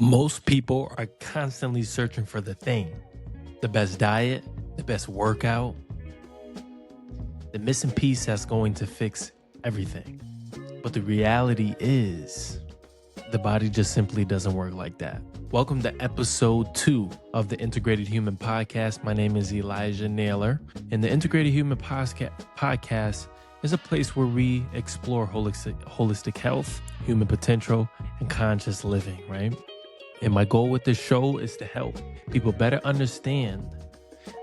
Most people are constantly searching for the thing, the best diet, the best workout, the missing piece that's going to fix everything. But the reality is, the body just simply doesn't work like that. Welcome to episode 2 of the Integrated Human Podcast. My name is Elijah Naylor, and the Integrated Human Podcast is a place where we explore holistic health, human potential, and conscious living, right? And my goal with this show is to help people better understand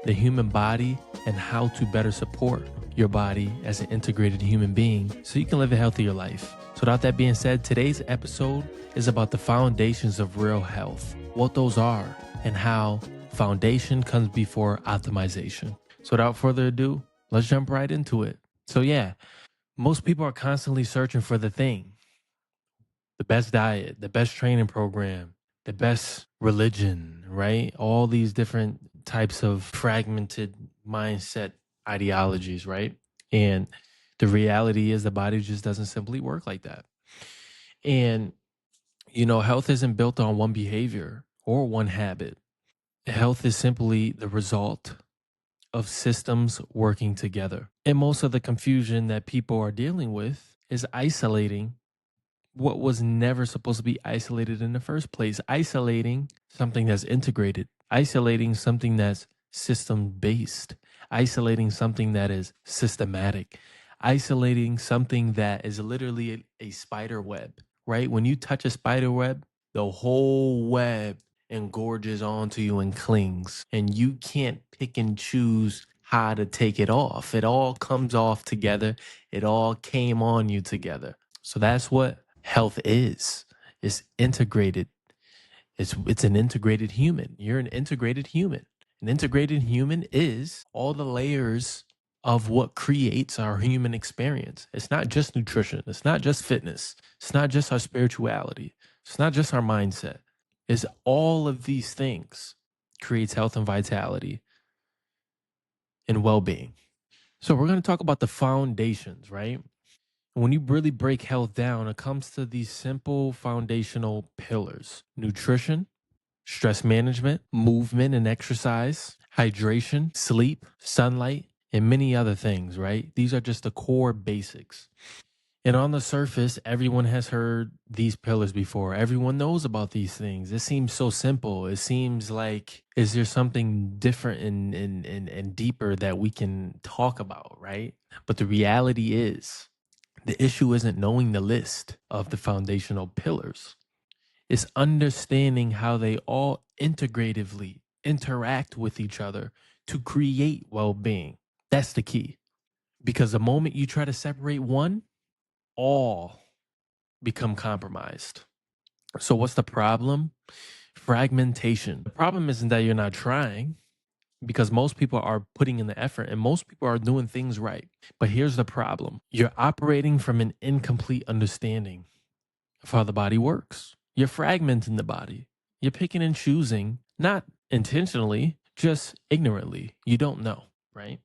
the human body and how to better support your body as an integrated human being so you can live a healthier life. So without that being said, today's episode is about the foundations of real health, what those are, and how foundation comes before optimization. So without further ado, let's jump right into it. So most people are constantly searching for the thing, the best diet, the best training program, the best religion, right? All these different types of fragmented mindset ideologies, right? And the reality is the body just doesn't simply work like that. And, health isn't built on one behavior or one habit. Health is simply the result of systems working together. And most of the confusion that people are dealing with is isolating what was never supposed to be isolated in the first place, isolating something that's integrated, isolating something that's system based, isolating something that is systematic, isolating something that is literally a spider web, right? When you touch a spider web, the whole web engorges onto you and clings, and you can't pick and choose how to take it off. It all comes off together. It all came on you together. So that's what health is. It's integrated. It's an integrated human. You're an integrated human. An integrated human is all the layers of what creates our human experience. It's not just nutrition. It's not just fitness. It's not just our spirituality. It's not just our mindset. It's all of these things creates health and vitality and well-being. So we're going to talk about the foundations, right? When you really break health down, it comes to these simple foundational pillars: nutrition, stress management, movement and exercise, hydration, sleep, sunlight, and many other things, right? These are just the core basics. And on the surface, everyone has heard these pillars before. Everyone knows about these things. It seems so simple. It seems like, is there something different and deeper that we can talk about, right? But the reality is, the issue isn't knowing the list of the foundational pillars. It's understanding how they all integratively interact with each other to create well-being. That's the key. Because the moment you try to separate one, all become compromised. So what's the problem? Fragmentation. The problem isn't that you're not trying, because most people are putting in the effort and most people are doing things right. But here's the problem. You're operating from an incomplete understanding of how the body works. You're fragmenting the body. You're picking and choosing, not intentionally, just ignorantly. You don't know, right?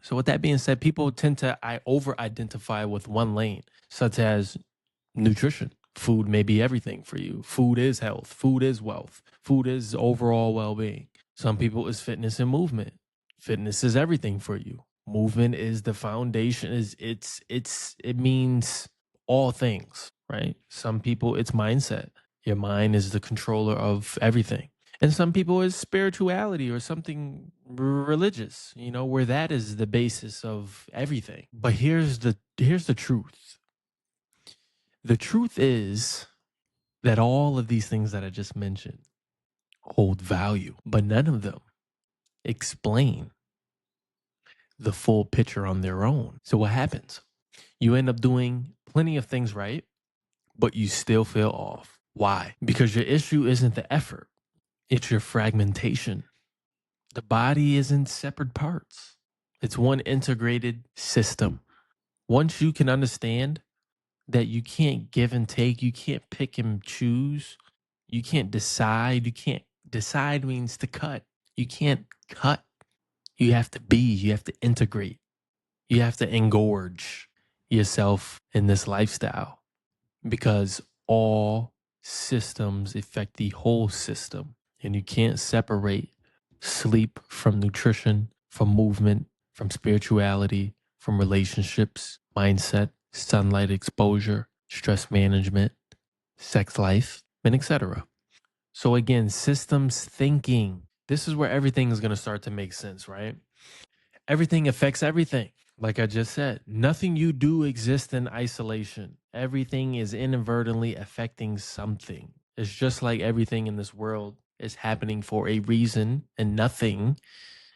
So with that being said, people tend to over-identify with one lane, such as nutrition. Food may be everything for you. Food is health. Food is wealth. Food is overall well-being. Some people is fitness and movement. Fitness is everything for you. Movement is the foundation. It means all things, right? Some people it's mindset. Your mind is the controller of everything. And some people is spirituality or something religious, where that is the basis of everything. But here's the truth. The truth is that all of these things that I just mentioned hold value, but none of them explain the full picture on their own. So what happens? You end up doing plenty of things right, but you still feel off. Why? Because your issue isn't the effort. It's your fragmentation. The body isn't separate parts. It's one integrated system. Once you can understand that you can't give and take, you can't pick and choose, you can't decide. You can't decide means to cut. You can't cut. You have to be, you have to integrate. You have to engorge yourself in this lifestyle, because all systems affect the whole system. And you can't separate sleep from nutrition, from movement, from spirituality, from relationships, mindset, sunlight exposure, stress management, sex life, and etc. So again, systems thinking. This is where everything is going to start to make sense, right? Everything affects everything. Like I just said, nothing you do exists in isolation. Everything is inadvertently affecting something. It's just like everything in this world is happening for a reason, and nothing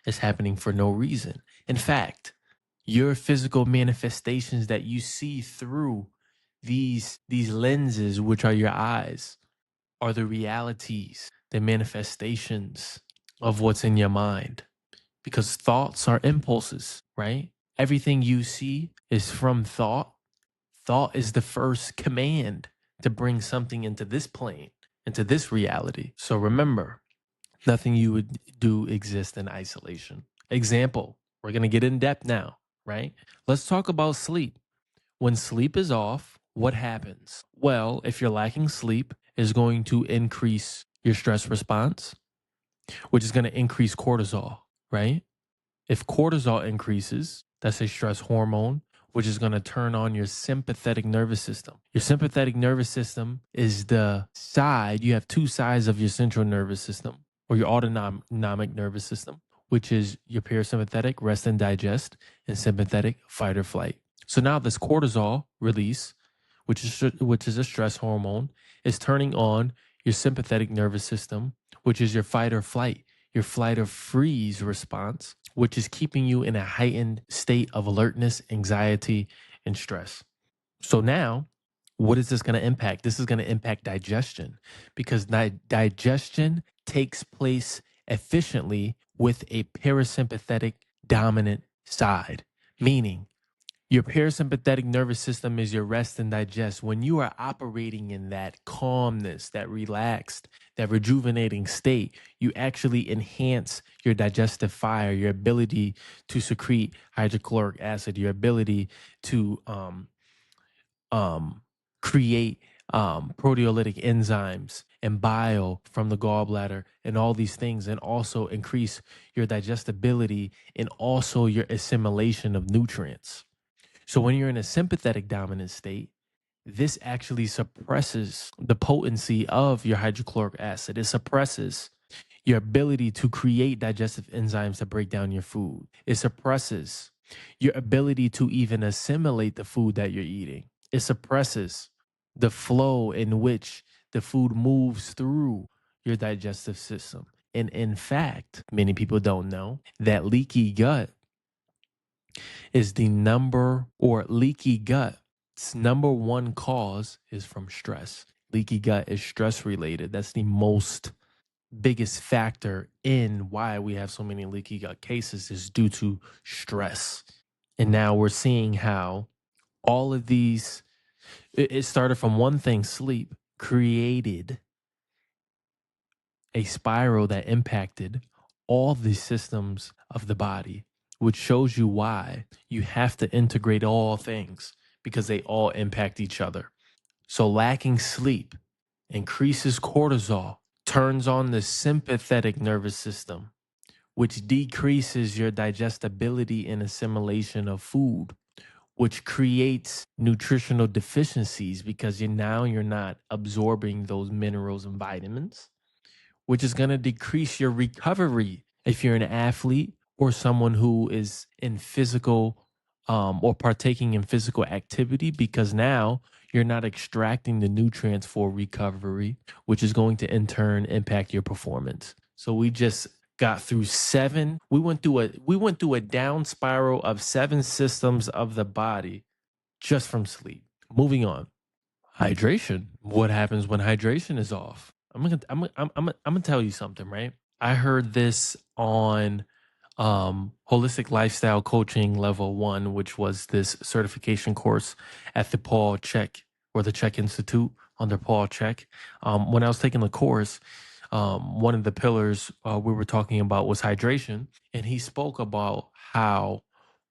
is happening for no reason. In fact, your physical manifestations that you see through these lenses, which are your eyes, are the realities, the manifestations of what's in your mind. Because thoughts are impulses, right? Everything you see is from thought. Thought is the first command to bring something into this plane, into this reality. So remember, nothing you would do exists in isolation. Example, we're going to get in depth now, right? Let's talk about sleep. When sleep is off, what happens? Well, if you're lacking sleep, is going to increase your stress response, which is going to increase cortisol, right? If cortisol increases, that's a stress hormone, which is going to turn on your sympathetic nervous system. Your sympathetic nervous system is the side, you have two sides of your central nervous system or your autonomic nervous system, which is your parasympathetic, rest and digest, and sympathetic, fight or flight. So now this cortisol release, which is a stress hormone, is turning on your sympathetic nervous system, which is your fight or flight, your flight or freeze response, which is keeping you in a heightened state of alertness, anxiety, and stress. So now, what is this going to impact? This is going to impact digestion because digestion takes place efficiently with a parasympathetic dominant side, meaning your parasympathetic nervous system is your rest and digest. When you are operating in that calmness, that relaxed, that rejuvenating state, you actually enhance your digestive fire, your ability to secrete hydrochloric acid, your ability to create proteolytic enzymes and bile from the gallbladder and all these things, and also increase your digestibility and also your assimilation of nutrients. So when you're in a sympathetic dominant state, this actually suppresses the potency of your hydrochloric acid. It suppresses your ability to create digestive enzymes to break down your food. It suppresses your ability to even assimilate the food that you're eating. It suppresses the flow in which the food moves through your digestive system. And in fact, many people don't know that leaky gut is the number, or leaky gut's number one cause is from stress. Leaky gut is stress related. That's the most biggest factor in why we have so many leaky gut cases is due to stress. And now we're seeing how all of these, it started from one thing, sleep, created a spiral that impacted all the systems of the body, which shows you why you have to integrate all things because they all impact each other. So lacking sleep increases cortisol, turns on the sympathetic nervous system, which decreases your digestibility and assimilation of food, which creates nutritional deficiencies because you're not absorbing those minerals and vitamins, which is going to decrease your recovery if you're an athlete or someone who is in physical or partaking in physical activity, because now you're not extracting the nutrients for recovery, which is going to in turn impact your performance. So we just got through we went through a down spiral of 7 systems of the body just from sleep. Moving on. Hydration. What happens when hydration is off? I'm gonna tell you something, right? I heard this on holistic lifestyle coaching level 1, which was this certification course at the Paul Chek, or the Chek Institute under Paul Chek. When I was taking the course, one of the pillars we were talking about was hydration, and he spoke about how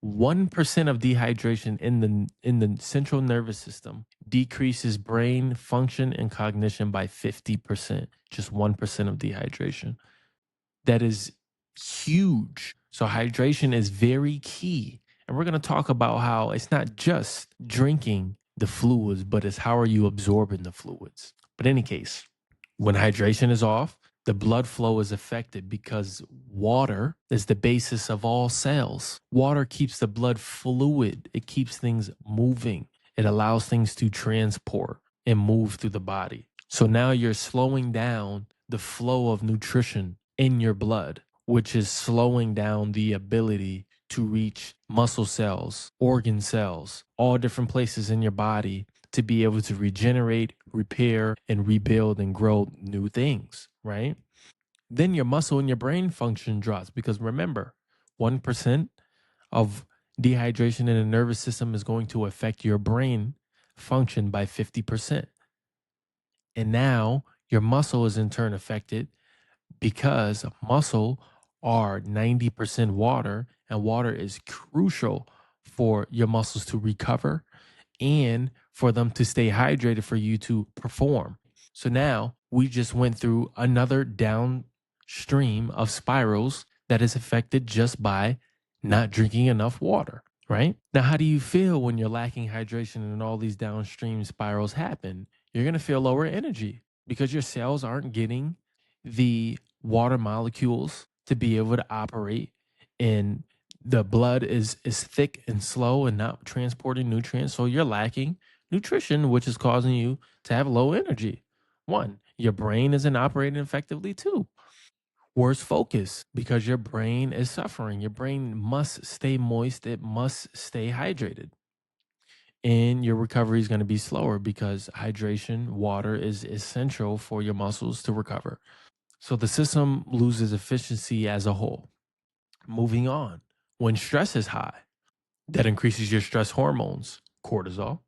1% of dehydration in the central nervous system decreases brain function and cognition by 50%. Just 1% of dehydration. That is huge. So hydration is very key. And we're going to talk about how it's not just drinking the fluids, but it's how are you absorbing the fluids. But in any case, when hydration is off, the blood flow is affected because water is the basis of all cells. Water keeps the blood fluid. It keeps things moving. It allows things to transport and move through the body. So now you're slowing down the flow of nutrition in your blood, which is slowing down the ability to reach muscle cells, organ cells, all different places in your body to be able to regenerate, repair, and rebuild and grow new things, right? Then your muscle and your brain function drops because remember, 1% of dehydration in the nervous system is going to affect your brain function by 50%. And now your muscle is in turn affected because muscle are 90% water, and water is crucial for your muscles to recover and for them to stay hydrated for you to perform. So now we just went through another downstream of spirals that is affected just by not drinking enough water, right? Now, how do you feel when you're lacking hydration and all these downstream spirals happen? You're going to feel lower energy because your cells aren't getting the water molecules to be able to operate, and the blood is thick and slow and not transporting nutrients, so you're lacking nutrition, which is causing you to have low energy. One, your brain isn't operating effectively. Two, worse focus because your brain is suffering. Your brain must stay moist, it must stay hydrated, and your recovery is going to be slower because hydration, water, is essential for your muscles to recover. So the system loses efficiency as a whole. Moving on, when stress is high, that increases your stress hormones, cortisol,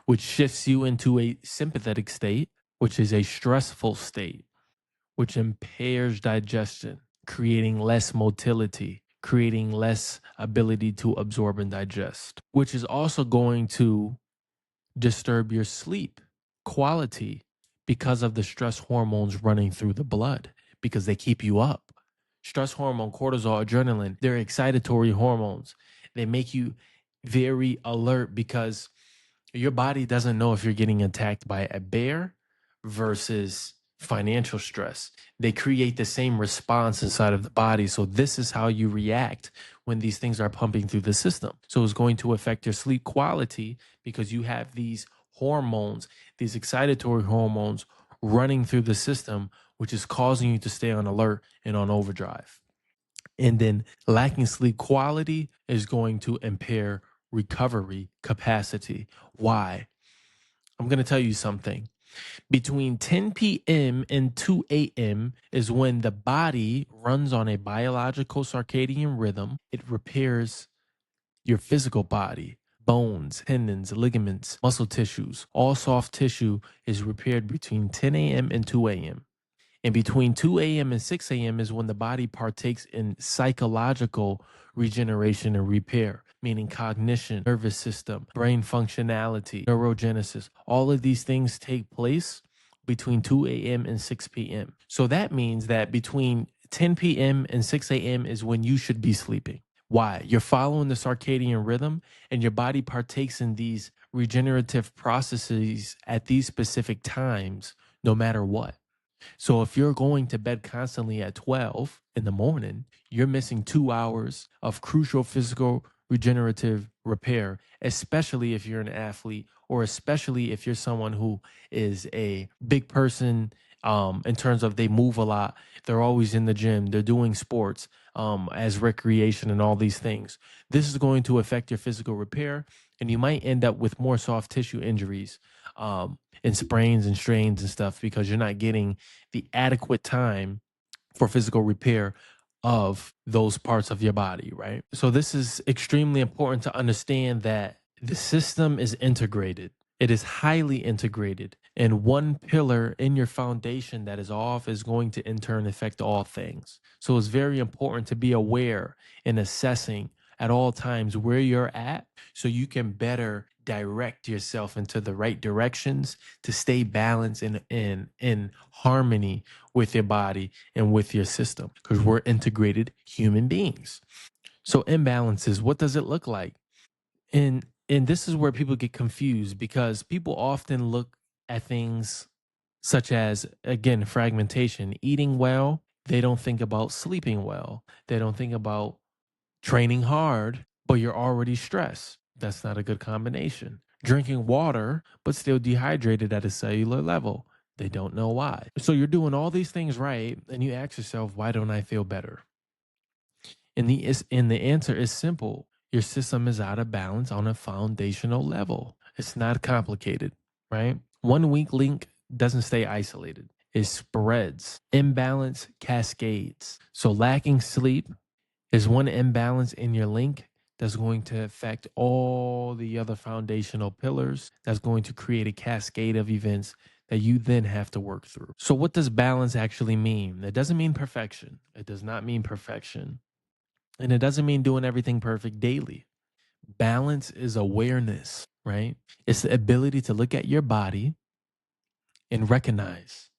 which shifts you into a sympathetic state, which is a stressful state, which impairs digestion, creating less motility, creating less ability to absorb and digest, which is also going to disturb your sleep quality because of the stress hormones running through the blood because they keep you up. Stress hormone, cortisol, adrenaline, they're excitatory hormones. They make you very alert because your body doesn't know if you're getting attacked by a bear versus financial stress. They create the same response inside of the body. So this is how you react when these things are pumping through the system. So it's going to affect your sleep quality because you have these hormones, these excitatory hormones running through the system, which is causing you to stay on alert and on overdrive. And then lacking sleep quality is going to impair recovery capacity. Why? I'm going to tell you something. Between 10 p.m. and 2 a.m. is when the body runs on a biological circadian rhythm. It repairs your physical body, bones, tendons, ligaments, muscle tissues. All soft tissue is repaired between 10 a.m. and 2 a.m. And between 2 a.m. and 6 a.m. is when the body partakes in psychological regeneration and repair, meaning cognition, nervous system, brain functionality, neurogenesis. All of these things take place between 2 a.m. and 6 p.m. So that means that between 10 p.m. and 6 a.m. is when you should be sleeping. Why? You're following the circadian rhythm and your body partakes in these regenerative processes at these specific times, no matter what. So if you're going to bed constantly at 12 in the morning, you're missing 2 hours of crucial physical regenerative repair, especially if you're an athlete or especially if you're someone who is a big person in terms of they move a lot. They're always in the gym. They're doing sports as recreation and all these things. This is going to affect your physical repair, and you might end up with more soft tissue injuries and sprains and strains and stuff because you're not getting the adequate time for physical repair of those parts of your body, right? So this is extremely important to understand that the system is integrated. It is highly integrated, and one pillar in your foundation that is off is going to in turn affect all things. So it's very important to be aware in assessing at all times where you're at so you can better direct yourself into the right directions to stay balanced and in harmony with your body and with your system, because we're integrated human beings. So imbalances, what does it look like? And this is where people get confused, because people often look at things such as, again, fragmentation. Eating well, they don't think about sleeping well. They don't think about training hard, but you're already stressed. That's not a good combination. Drinking water, but still dehydrated at a cellular level. They don't know why. So you're doing all these things right, and you ask yourself, why don't I feel better? And the answer is simple. Your system is out of balance on a foundational level. It's not complicated, right? One weak link doesn't stay isolated. It spreads. Imbalance cascades. So lacking sleep is one imbalance in your link that's going to affect all the other foundational pillars. That's going to create a cascade of events that you then have to work through. So what does balance actually mean? It doesn't mean perfection. It does not mean perfection. And it doesn't mean doing everything perfect daily. Balance is awareness, right? It's the ability to look at your body and recognize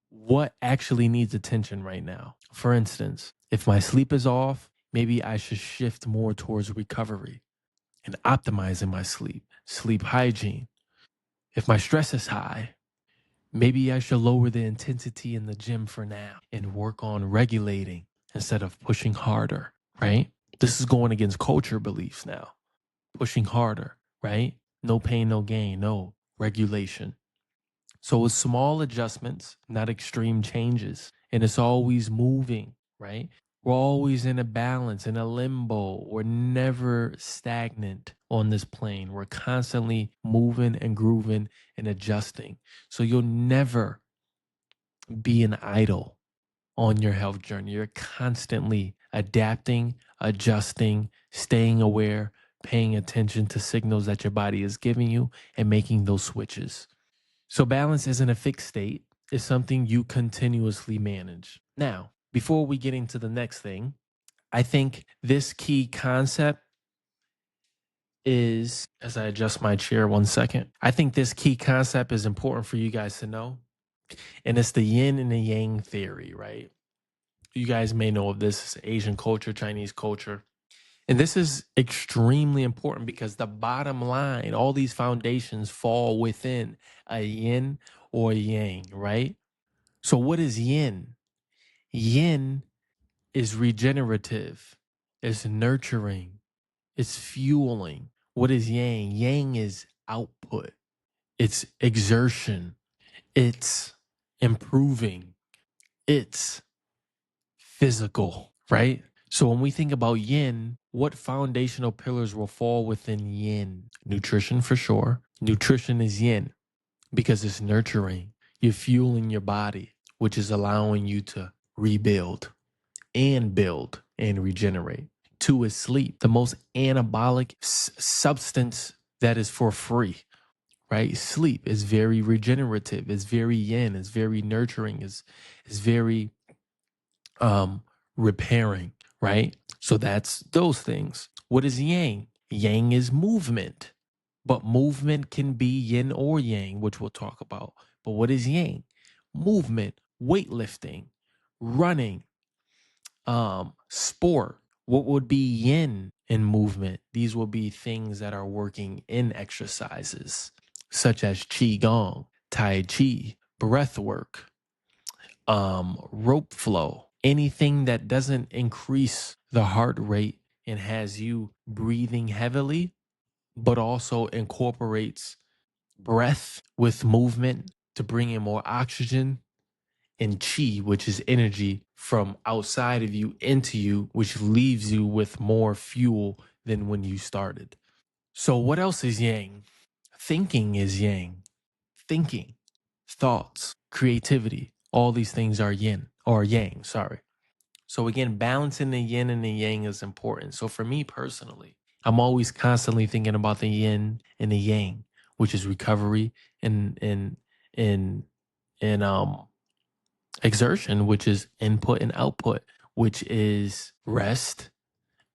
what actually needs attention right now. For instance, if my sleep is off, maybe I should shift more towards recovery and optimizing my sleep, sleep hygiene. If my stress is high, maybe I should lower the intensity in the gym for now and work on regulating instead of pushing harder, right? This is going against culture beliefs now. Pushing harder, right? No pain, no gain, no regulation. So it's small adjustments, not extreme changes. And it's always moving, right? We're always in a balance, in a limbo. We're never stagnant on this plane. We're constantly moving and grooving and adjusting. So you'll never be an idle on your health journey. You're constantly adapting, adjusting, staying aware, paying attention to signals that your body is giving you and making those switches. So balance isn't a fixed state. It's something you continuously manage. Now, before we get into the next thing, I think this key concept is, as I adjust my chair 1 second, I think this key concept is important for you guys to know. And it's the yin and the yang theory, right? You guys may know of this. It's Asian culture, Chinese culture. And this is extremely important because the bottom line, all these foundations fall within a yin or a yang, right? So, what is yin? Yin is regenerative, it's nurturing, it's fueling. What is yang? Yang is output, it's exertion, it's improving, it's physical, right? So when we think about yin, what foundational pillars will fall within yin? Nutrition for sure. Nutrition is yin because it's nurturing. You're fueling your body, which is allowing you to rebuild and build and regenerate. Two is sleep, the most anabolic substance that is for free, right? Sleep is very regenerative. It's very yin. It's very nurturing. It's very repairing, right? So that's those things. What is yang? Yang is movement, but movement can be yin or yang, which we'll talk about. But what is yang? Movement, weightlifting, running, sport. What would be yin in movement? These will be things that are working in exercises, such as qigong, tai chi, breath work, rope flow, anything that doesn't increase the heart rate and has you breathing heavily, but also incorporates breath with movement to bring in more oxygen, and chi, which is energy from outside of you into you, which leaves you with more fuel than when you started. So, what else is yang? Thinking is yang. Thinking, thoughts, creativity, all these things are yin or yang, sorry. So again, balancing the yin and the yang is important. So for me personally, I'm always constantly thinking about the yin and the yang, which is recovery and exertion, which is input and output, which is rest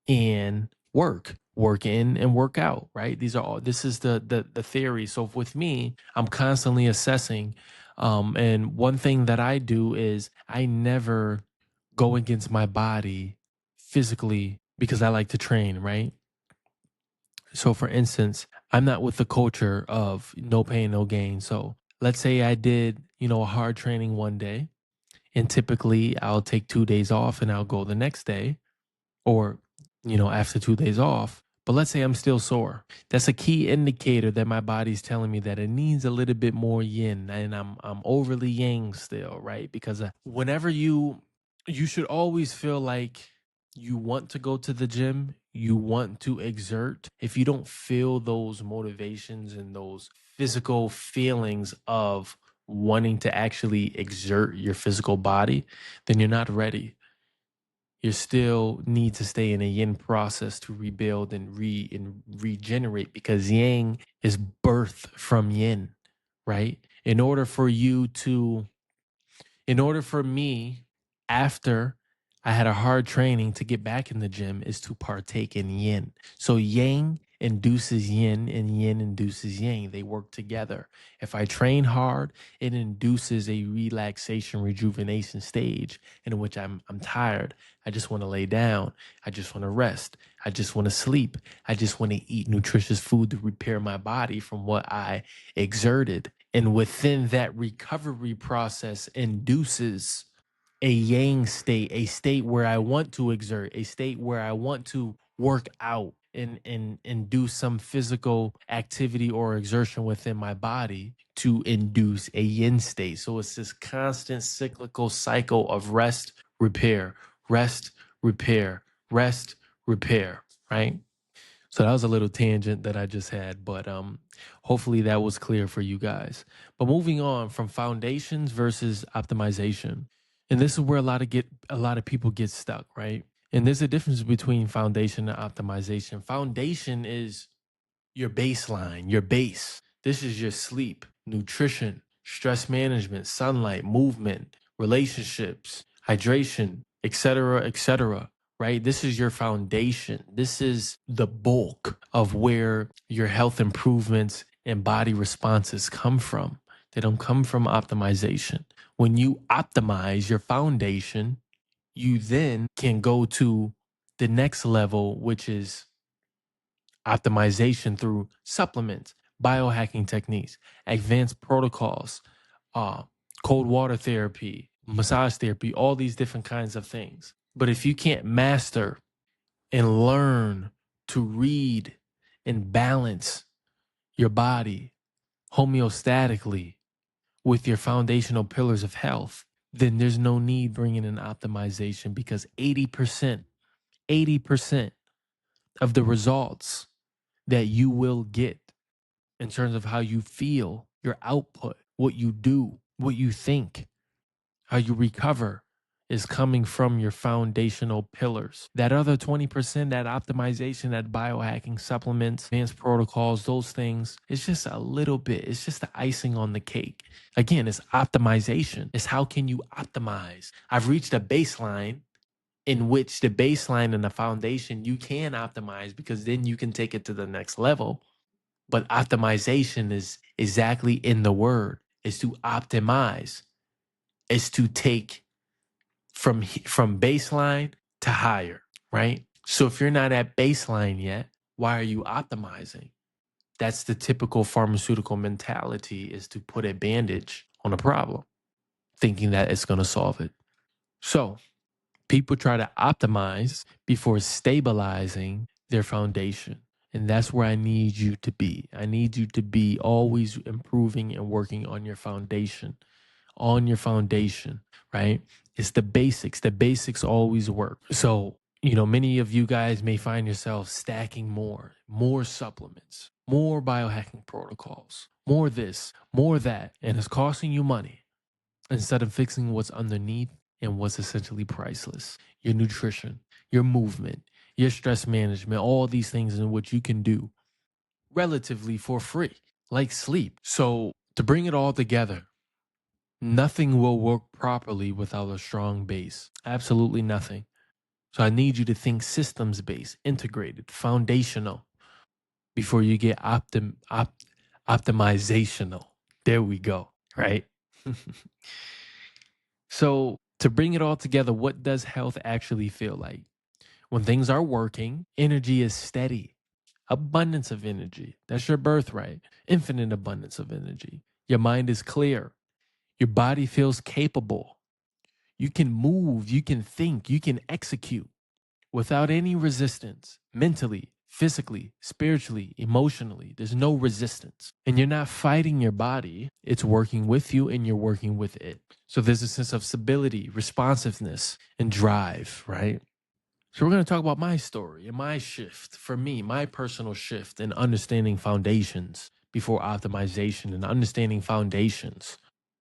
and work in and work out, right? This is the theory. So with me, I'm constantly assessing. And one thing that I do is I never go against my body physically because I like to train, right? So for instance, I'm not with the culture of no pain, no gain. So let's say I did, a hard training one day, and typically I'll take 2 days off and I'll go the next day, or after 2 days off. But let's say I'm still sore. That's a key indicator that my body's telling me that it needs a little bit more yin, and I'm overly yang still, right? Because whenever you should always feel like you want to go to the gym, you want to exert. If you don't feel those motivations and those physical feelings of wanting to actually exert your physical body, then you're not ready. You still need to stay in a yin process to rebuild and regenerate, because yang is birthed from yin, right? In order for me, after I had a hard training to get back in the gym, is to partake in yin. So yang induces yin and yin induces yang. They work together. If I train hard, it induces a relaxation, rejuvenation stage in which I'm tired. I just want to lay down. I just want to rest. I just want to sleep. I just want to eat nutritious food to repair my body from what I exerted. And within that recovery process induces a yang state, a state where I want to exert, a state where I want to work out and do some physical activity or exertion within my body to induce a yin state. So it's this constant cyclical cycle of rest, repair, rest, repair, rest, repair, right? So that was a little tangent that I just had, but hopefully that was clear for you guys. But moving on from foundations versus optimization. And this is where a lot of people get stuck, right? And there's a difference between foundation and optimization. Foundation is your baseline, your base. This is your sleep, nutrition, stress management, sunlight, movement, relationships, hydration, etc., right? This is your foundation. This is the bulk of where your health improvements and body responses come from. They don't come from optimization. When you optimize your foundation, you then can go to the next level, which is optimization through supplements, biohacking techniques, advanced protocols, uh, cold water therapy, massage therapy, all these different kinds of things. But if you can't master and learn to read and balance your body homeostatically with your foundational pillars of health, then there's no need bringing in optimization, because 80% of the results that you will get in terms of how you feel, your output, what you do, what you think, how you recover, is coming from your foundational pillars. That other 20%, that optimization, that biohacking, supplements, advanced protocols, those things, it's just a little bit. It's just the icing on the cake. Again, it's optimization. It's how can you optimize? I've reached a baseline in which the baseline and the foundation you can optimize, because then you can take it to the next level. But optimization is exactly in the word, is to optimize, is to take from baseline to higher, right? So if you're not at baseline yet, why are you optimizing? That's the typical pharmaceutical mentality, is to put a bandage on a problem, thinking that it's going to solve it. So people try to optimize before stabilizing their foundation. And that's where I need you to be. I need you to be always improving and working on your foundation, right? It's the basics. The basics always work. So, many of you guys may find yourself stacking more supplements, more biohacking protocols, more this, more that, and it's costing you money, instead of fixing what's underneath and what's essentially priceless: your nutrition, your movement, your stress management, all these things in which you can do relatively for free, like sleep. So to bring it all together, nothing will work properly without a strong base. Absolutely nothing. So I need you to think systems based, integrated, foundational before you get optimizational. There we go. Right. So to bring it all together, what does health actually feel like? When things are working, energy is steady, abundance of energy. That's your birthright, infinite abundance of energy. Your mind is clear. Your body feels capable. You can move, you can think, you can execute without any resistance, mentally, physically, spiritually, emotionally. There's no resistance. And you're not fighting your body, it's working with you and you're working with it. So there's a sense of stability, responsiveness, and drive, right? So we're going to talk about my story and my shift, for me, my personal shift in understanding foundations before optimization, and understanding foundations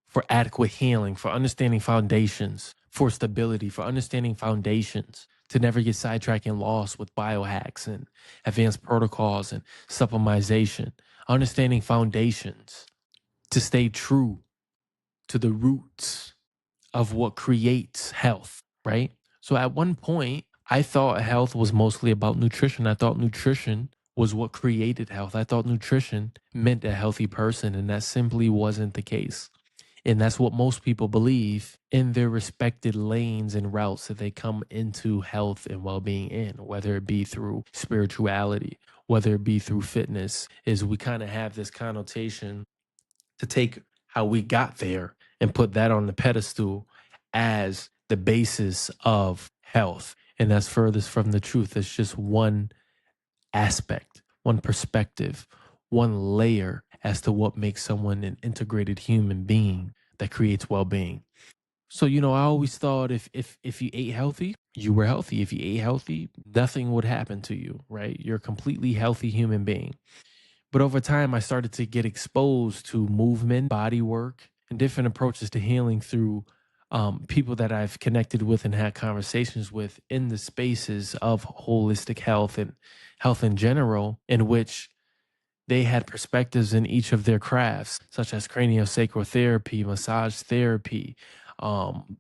for adequate healing, for understanding foundations for stability, for understanding foundations to never get sidetracked and lost with biohacks and advanced protocols and supplementation, understanding foundations to stay true to the roots of what creates health, right? So at one point, I thought health was mostly about nutrition. I thought nutrition was what created health. I thought nutrition meant a healthy person, and that simply wasn't the case. And that's what most people believe in their respected lanes and routes that they come into health and well-being in, whether it be through spirituality, whether it be through fitness, is we kind of have this connotation to take how we got there and put that on the pedestal as the basis of health. And that's furthest from the truth. It's just one aspect, one perspective, one layer as to what makes someone an integrated human being that creates well-being. So, I always thought if you ate healthy, you were healthy. If you ate healthy, nothing would happen to you, right? You're a completely healthy human being. But over time, I started to get exposed to movement, body work, and different approaches to healing through people that I've connected with and had conversations with in the spaces of holistic health and health in general, in which they had perspectives in each of their crafts, such as craniosacral therapy, massage therapy, um,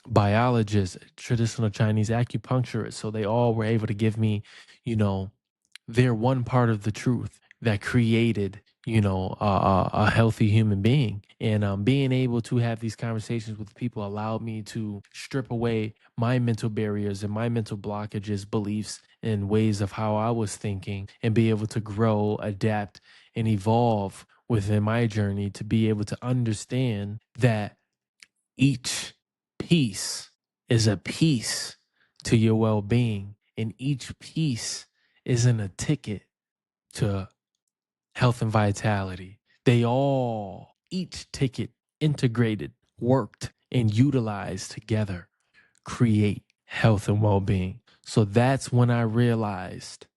biologists, traditional Chinese acupuncturists. So they all were able to give me, you know, their one part of the truth that created, a healthy human being. And being able to have these conversations with people allowed me to strip away my mental barriers and my mental blockages, beliefs, and ways of how I was thinking, and be able to grow, adapt, and evolve within my journey to be able to understand that each piece is a piece to your well being, and each piece isn't a ticket to health and vitality. They all, each ticket integrated, worked, and utilized together create health and well being. So that's when I realized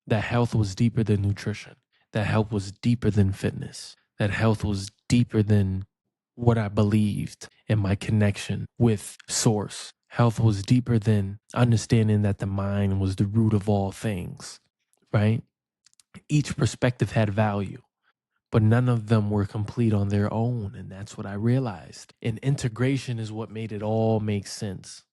that health was deeper than nutrition, that health was deeper than fitness, that health was deeper than what I believed in my connection with source. Health was deeper than understanding that the mind was the root of all things, right? Each perspective had value, but none of them were complete on their own. And that's what I realized. And integration is what made it all make sense.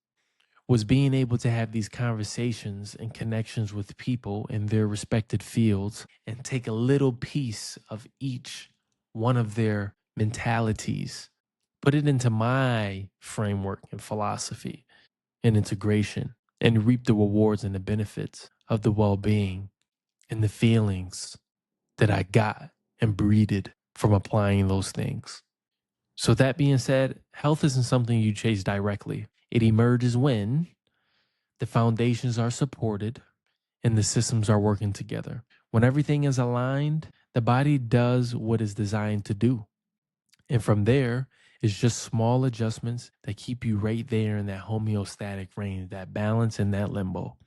Was being able to have these conversations and connections with people in their respected fields and take a little piece of each one of their mentalities, put it into my framework and philosophy and integration, and reap the rewards and the benefits of the well-being and the feelings that I got and breeded from applying those things. So that being said, health isn't something you chase directly. It emerges when the foundations are supported and the systems are working together. When everything is aligned, the body does what it's designed to do. And from there, it's just small adjustments that keep you right there in that homeostatic range, that balance and that limbo.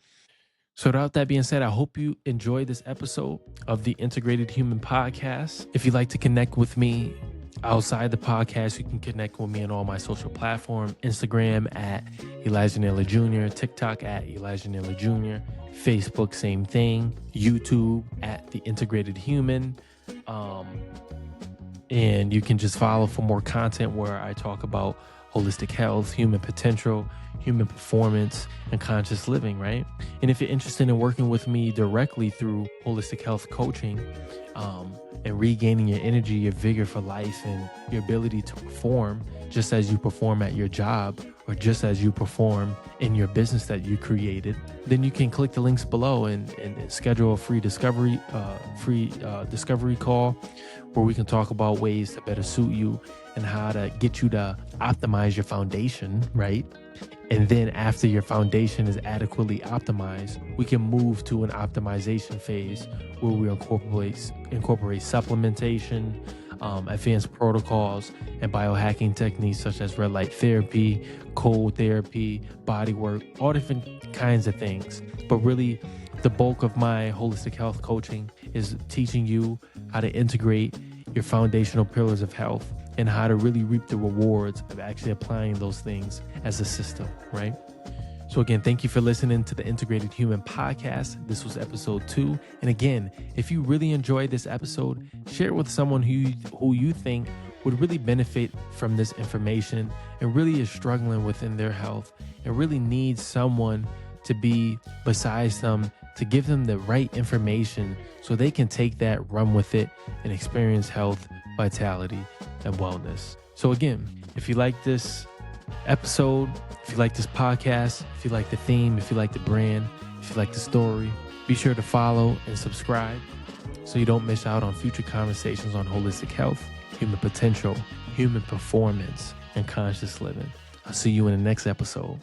So without that being said, I hope you enjoyed this episode of the Integrated Human Podcast. If you'd like to connect with me outside the podcast, you can connect with me on all my social platforms: Instagram at Elijah Naylor Jr., TikTok at Elijah Naylor Jr., Facebook, same thing, YouTube at The Integrated Human. And you can just follow for more content where I talk about holistic health, human potential, human performance, and conscious living, right? And if you're interested in working with me directly through holistic health coaching, and regaining your energy, your vigor for life, and your ability to perform just as you perform at your job or just as you perform in your business that you created, then you can click the links below and schedule a free discovery call where we can talk about ways to better suit you and how to get you to optimize your foundation, right? And then after your foundation is adequately optimized, we can move to an optimization phase where we incorporate supplementation, advanced protocols, and biohacking techniques such as red light therapy, cold therapy, body work, all different kinds of things. But really, the bulk of my holistic health coaching is teaching you how to integrate your foundational pillars of health and how to really reap the rewards of actually applying those things as a system, right? So again, thank you for listening to the Integrated Human Podcast. This was episode 2. And again, if you really enjoyed this episode, share it with someone who you think would really benefit from this information and really is struggling within their health and really needs someone to be besides them to give them the right information so they can take that, run with it, and experience health, vitality, and wellness. So again, if you like this episode, if you like this podcast, if you like the theme, if you like the brand, if you like the story, be sure to follow and subscribe so you don't miss out on future conversations on holistic health, human potential, human performance, and conscious living. I'll see you in the next episode.